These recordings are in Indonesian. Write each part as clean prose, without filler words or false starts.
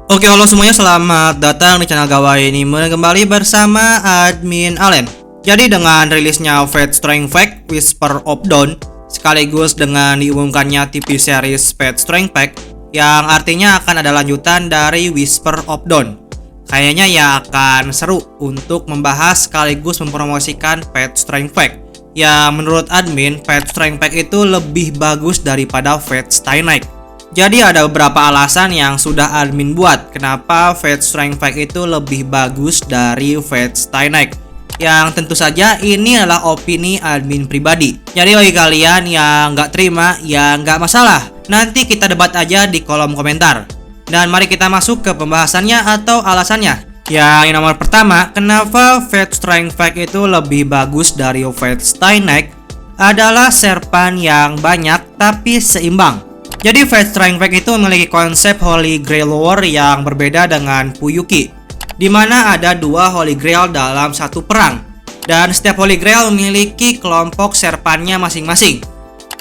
Oke, halo semuanya, selamat datang di channel Gawai Anime kembali bersama admin Allen. Jadi dengan rilisnya Fate Strength Pack Whisper of Dawn, sekaligus dengan diumumkannya TV series Fate Strength Pack, yang artinya akan ada lanjutan dari Whisper of Dawn, kayaknya ya akan seru untuk membahas sekaligus mempromosikan Fate Strength Pack. Ya menurut admin, Fate Strength Pack itu lebih bagus daripada Fate Stay Night. Jadi ada beberapa alasan yang sudah admin buat kenapa Fate Strength Pack itu lebih bagus dari Fate Stay Night. Yang tentu saja ini adalah opini admin pribadi. Jadi bagi kalian yang nggak terima, ya nggak masalah. Nanti kita debat aja di kolom komentar. Dan mari kita masuk ke pembahasannya atau alasannya. Yang nomor pertama, kenapa Fate Strength Pack itu lebih bagus dari Fate Stay Night adalah serpan yang banyak tapi seimbang. Jadi Fate Strength Pack itu memiliki konsep Holy Grail War yang berbeda dengan Fuyuki, di mana ada dua Holy Grail dalam satu perang, dan setiap Holy Grail memiliki kelompok serpannya masing-masing,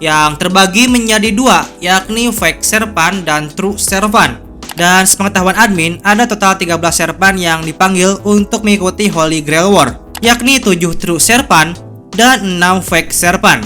yang terbagi menjadi dua, yakni Fake Serpan dan True Serpan. Dan sepengetahuan admin, ada total 13 serpan yang dipanggil untuk mengikuti Holy Grail War, yakni 7 True Serpan dan 6 Fake Serpan.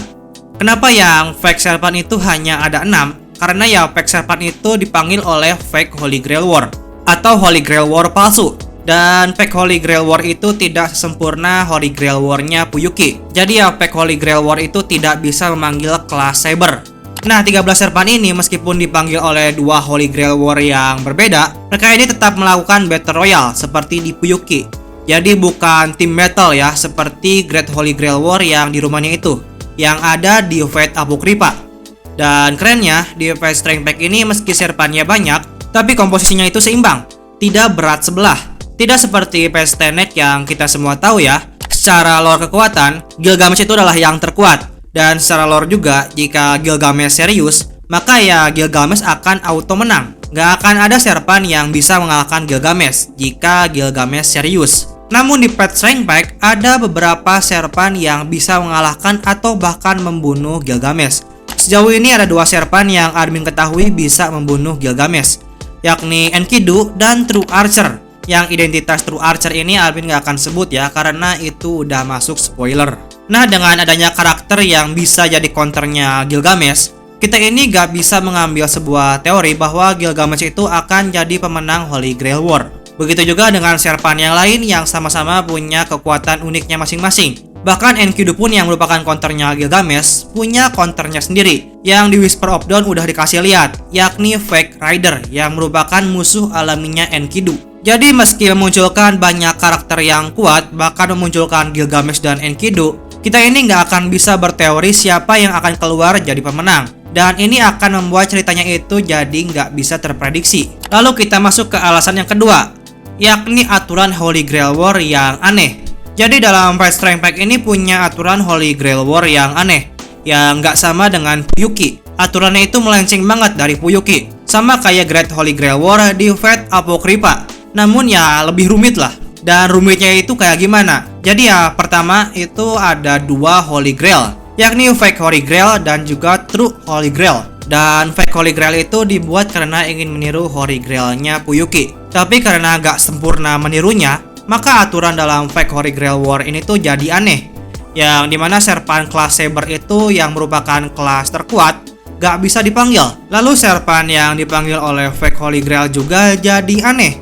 Kenapa yang Fake Serpan itu hanya ada 6? Karena ya Fake Serpan itu dipanggil oleh Fake Holy Grail War atau Holy Grail War palsu. Dan Fake Holy Grail War itu tidak sempurna Holy Grail War-nya Fuyuki. Jadi ya Fake Holy Grail War itu tidak bisa memanggil kelas Saber. Nah, 13 serpan ini meskipun dipanggil oleh dua Holy Grail War yang berbeda, mereka ini tetap melakukan Battle Royale seperti di Fuyuki. Jadi bukan team battle ya, seperti Great Holy Grail War yang di rumahnya itu, yang ada di Fate Apocrypha. Dan kerennya, di Fate Strength Pack ini meski serpannya banyak, tapi komposisinya itu seimbang, tidak berat sebelah. Tidak seperti Fate Stay Night yang kita semua tahu ya, secara lore kekuatan, Gilgamesh itu adalah yang terkuat. Dan secara lore juga, jika Gilgamesh serius, maka ya Gilgamesh akan auto menang. Gak akan ada serpan yang bisa mengalahkan Gilgamesh jika Gilgamesh serius. Namun di Fate Strength Pack, ada beberapa serpan yang bisa mengalahkan atau bahkan membunuh Gilgamesh. Sejauh ini ada dua serpan yang admin ketahui bisa membunuh Gilgamesh, yakni Enkidu dan True Archer. Yang identitas True Archer ini admin gak akan sebut ya, karena itu udah masuk spoiler. Nah, dengan adanya karakter yang bisa jadi counternya Gilgamesh, kita ini gak bisa mengambil sebuah teori bahwa Gilgamesh itu akan jadi pemenang Holy Grail War. Begitu juga dengan serpan yang lain yang sama-sama punya kekuatan uniknya masing-masing. Bahkan Enkidu pun yang merupakan counternya Gilgamesh punya counternya sendiri, yang di Whisper of Dawn udah dikasih lihat, yakni Fake Rider yang merupakan musuh alaminya Enkidu. Jadi meski memunculkan banyak karakter yang kuat, bahkan memunculkan Gilgamesh dan Enkidu, kita ini nggak akan bisa berteori siapa yang akan keluar jadi pemenang. Dan ini akan membuat ceritanya itu jadi nggak bisa terprediksi. Lalu kita masuk ke alasan yang kedua, yakni aturan Holy Grail War yang aneh. Jadi dalam Fate Strength Pack ini punya aturan Holy Grail War yang aneh, yang nggak sama dengan Fuyuki. Aturannya itu melenceng banget dari Fuyuki, sama kayak Great Holy Grail War di Fate Apocrypha. Namun ya lebih rumit lah. Dan rumitnya itu kayak gimana? Jadi ya pertama itu ada dua Holy Grail, yakni Fake Holy Grail dan juga True Holy Grail. Dan Fake Holy Grail itu dibuat karena ingin meniru Holy Grail-nya Fuyuki. Tapi karena nggak sempurna menirunya, maka aturan dalam Fake Holy Grail War ini tuh jadi aneh, yang dimana serpan kelas Saber itu yang merupakan kelas terkuat gak bisa dipanggil. Lalu serpan yang dipanggil oleh Fake Holy Grail juga jadi aneh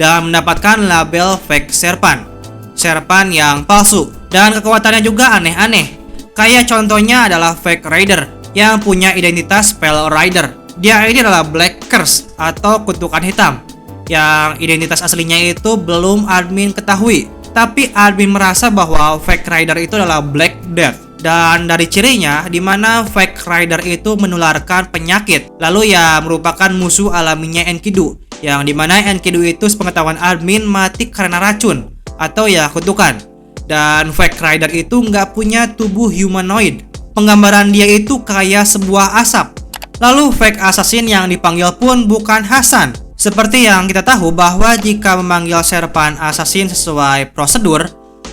dan mendapatkan label Fake Serpan, serpan yang palsu. Dan kekuatannya juga aneh-aneh. Kayak contohnya adalah Fake Rider yang punya identitas Spell Rider. Dia ini adalah Black Curse atau kutukan hitam, yang identitas aslinya itu belum admin ketahui. Tapi admin merasa bahwa Fake Rider itu adalah Black Death. Dan dari cirinya, dimana Fake Rider itu menularkan penyakit, lalu ya merupakan musuh alaminya Enkidu, yang dimana Enkidu itu sepengetahuan admin mati karena racun atau ya kutukan. Dan Fake Rider itu nggak punya tubuh humanoid. Penggambaran dia itu kayak sebuah asap. Lalu Fake Assassin yang dipanggil pun bukan Hasan. Seperti yang kita tahu bahwa jika memanggil serpan assassin sesuai prosedur,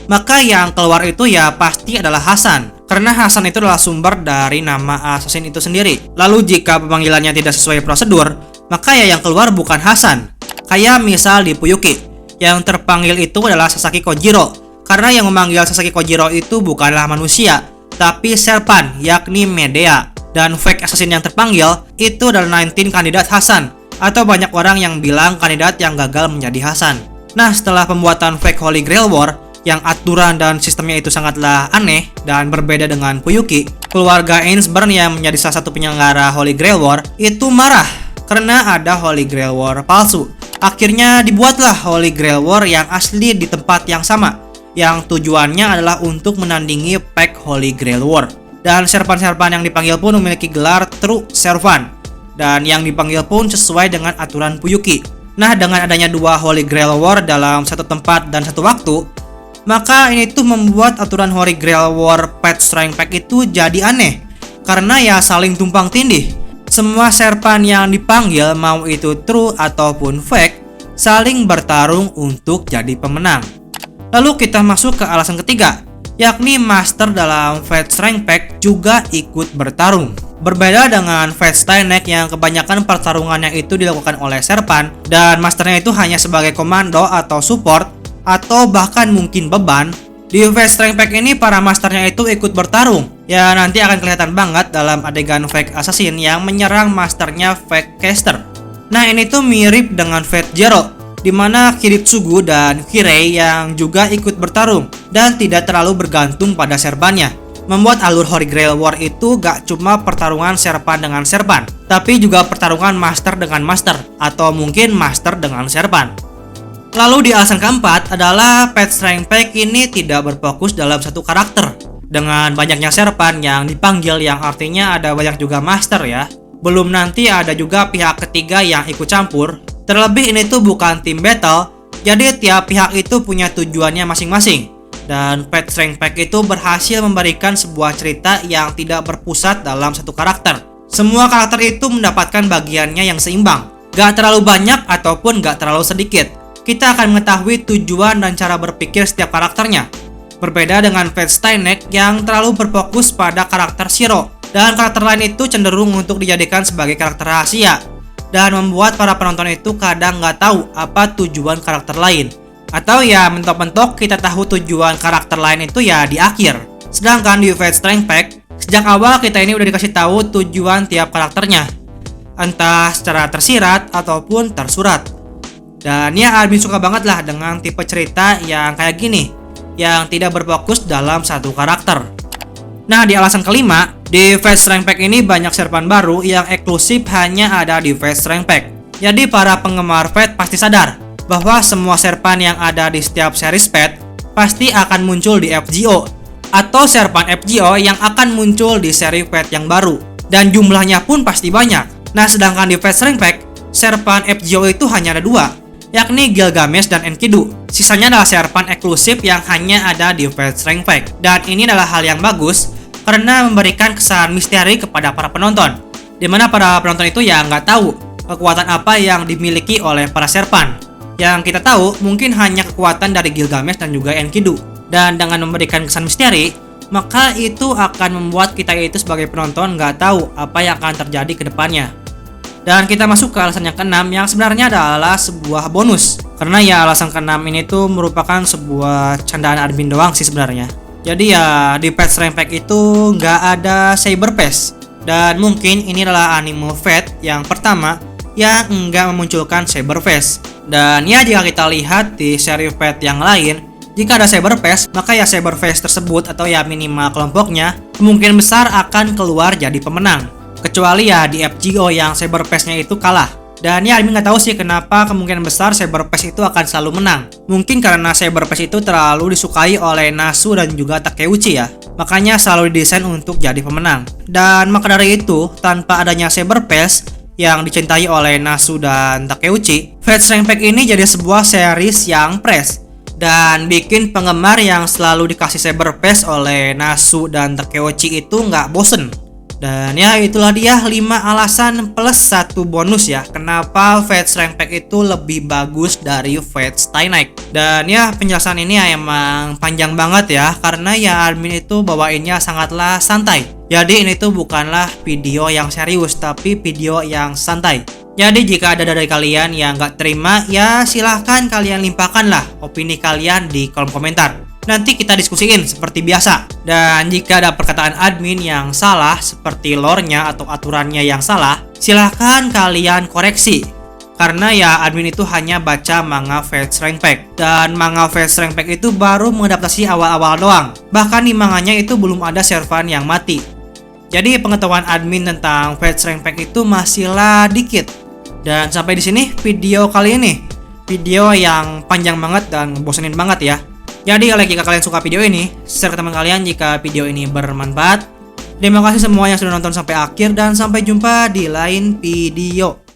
maka yang keluar itu ya pasti adalah Hasan, karena Hasan itu adalah sumber dari nama assassin itu sendiri. Lalu jika pemanggilannya tidak sesuai prosedur, maka ya yang keluar bukan Hasan, Kayak misal di Fuyuki, yang terpanggil itu adalah Sasaki Kojiro, karena yang memanggil Sasaki Kojiro itu bukanlah manusia, tapi serpan, yakni Medea. Dan fake assassin yang terpanggil itu adalah 19 kandidat Hasan, atau banyak orang yang bilang kandidat yang gagal menjadi Hasan. Nah, setelah pembuatan fake Holy Grail War, yang aturan dan sistemnya itu sangatlah aneh dan berbeda dengan Fuyuki, keluarga Ainsburn yang menjadi salah satu penyelenggara Holy Grail War itu marah karena ada Holy Grail War palsu. Akhirnya dibuatlah Holy Grail War yang asli di tempat yang sama, yang tujuannya adalah untuk menandingi Pack Holy Grail War. Dan serpan-serpan yang dipanggil pun memiliki gelar True Servant, dan yang dipanggil pun sesuai dengan aturan Fuyuki. Nah, dengan adanya dua Holy Grail War dalam satu tempat dan satu waktu, maka ini tuh membuat aturan Holy Grail War Pet Strength Pack itu jadi aneh, karena ya saling tumpang tindih. Semua serpan yang dipanggil, mau itu true ataupun fake, saling bertarung untuk jadi pemenang. Lalu kita masuk ke alasan ketiga, yakni Master dalam Fate Strength Pack juga ikut bertarung. Berbeda dengan Fate Stayneck yang kebanyakan pertarungannya itu dilakukan oleh serpan, dan Masternya itu hanya sebagai komando atau support, atau bahkan mungkin beban. Di Fate Strength Pack ini para masternya itu ikut bertarung. Ya, nanti akan kelihatan banget dalam adegan Fake Assassin yang menyerang masternya Fake Caster. Nah, ini tuh mirip dengan Fate Zero, dimana Kiritsugu dan Kirei yang juga ikut bertarung dan tidak terlalu bergantung pada serpannya. Membuat alur Holy Grail War itu gak cuma pertarungan serpan dengan serpan, tapi juga pertarungan master dengan master, atau mungkin master dengan serpan. Lalu di alasan keempat adalah Fate Strength Pack ini tidak berfokus dalam satu karakter. Dengan banyaknya serpan yang dipanggil, yang artinya ada banyak juga master ya. Belum nanti ada juga pihak ketiga yang ikut campur. Terlebih ini tuh bukan tim battle, jadi tiap pihak itu punya tujuannya masing-masing. Dan Fate Strength Pack itu berhasil memberikan sebuah cerita yang tidak berpusat dalam satu karakter. Semua karakter itu mendapatkan bagiannya yang seimbang, gak terlalu banyak ataupun gak terlalu sedikit. Kita akan mengetahui tujuan dan cara berpikir setiap karakternya. Berbeda dengan Fate Stayneck yang terlalu berfokus pada karakter Shiro, dan karakter lain itu cenderung untuk dijadikan sebagai karakter rahasia, dan membuat para penonton itu kadang nggak tahu apa tujuan karakter lain. Atau ya mentok-mentok kita tahu tujuan karakter lain itu ya di akhir. Sedangkan di Fate Strength Pack, sejak awal kita ini udah dikasih tahu tujuan tiap karakternya, entah secara tersirat ataupun tersurat. Dan ya, admin suka banget lah dengan tipe cerita yang kayak gini, yang tidak berfokus dalam satu karakter. Nah, di alasan kelima, di Fate Strength Pack ini banyak serpan baru yang eksklusif hanya ada di Fate Strength Pack. Jadi para penggemar Fate pasti sadar bahwa semua serpan yang ada di setiap series Fate pasti akan muncul di FGO, atau serpan FGO yang akan muncul di seri Fate yang baru. Dan jumlahnya pun pasti banyak. Nah, sedangkan di Fate Strength Pack, serpan FGO itu hanya ada dua, yakni Gilgamesh dan Enkidu. Sisanya adalah serpan eksklusif yang hanya ada di Fate Strength Pack. Dan ini adalah hal yang bagus karena memberikan kesan misteri kepada para penonton, dimana para penonton itu ya nggak tahu kekuatan apa yang dimiliki oleh para serpan. Yang kita tahu mungkin hanya kekuatan dari Gilgamesh dan juga Enkidu. Dan dengan memberikan kesan misteri, maka itu akan membuat kita itu sebagai penonton nggak tahu apa yang akan terjadi ke depannya. Dan kita masuk ke alasan yang keenam, yang sebenarnya adalah sebuah bonus. Karena ya alasan keenam ini tuh merupakan sebuah candaan admin doang sih sebenarnya. Jadi ya di Fate Strength Pack itu nggak ada Saber Pass. Dan mungkin ini adalah anime Fate yang pertama yang nggak memunculkan Saber Pass. Dan ya jika kita lihat di seri Fate yang lain, jika ada Saber Pass, maka ya Saber Pass tersebut atau ya minimal kelompoknya kemungkinan besar akan keluar jadi pemenang. Kecuali ya di FGO yang Saber Pass-nya itu kalah. Dan ya admin nggak tahu sih kenapa kemungkinan besar Saber Pass itu akan selalu menang. Mungkin karena Saber Pass itu terlalu disukai oleh Nasu dan juga Takeuchi ya, makanya selalu didesain untuk jadi pemenang. Dan maka dari itu, tanpa adanya Saber Pass yang dicintai oleh Nasu dan Takeuchi, Fate Strength Pack ini jadi sebuah series yang fresh dan bikin penggemar yang selalu dikasih Saber Pass oleh Nasu dan Takeuchi itu nggak bosen. Dan ya itulah dia 5 alasan plus 1 bonus ya kenapa Fate Strength Pack itu lebih bagus dari Fate Stayneck. Dan ya penjelasan ini ya emang panjang banget ya, karena ya admin itu bawainnya sangatlah santai. Jadi ini tuh bukanlah video yang serius tapi video yang santai. Jadi jika ada dari kalian yang nggak terima, ya silahkan kalian limpahkanlah opini kalian di kolom komentar. Nanti kita diskusiin seperti biasa. Dan jika ada perkataan admin yang salah, seperti lore-nya atau aturannya yang salah, silahkan kalian koreksi. Karena ya admin itu hanya baca manga Fate Strength Pack. Dan manga Fate Strength Pack itu baru mengadaptasi awal-awal doang. Bahkan di manganya itu belum ada servan yang mati. Jadi pengetahuan admin tentang Fate Strength Pack itu masihlah dikit. Dan sampai di sini video kali ini. Video yang panjang banget dan bosenin banget ya. Jadi kalau jika kalian suka video ini, share ke teman kalian jika video ini bermanfaat. Terima kasih semua yang sudah nonton sampai akhir dan sampai jumpa di lain video.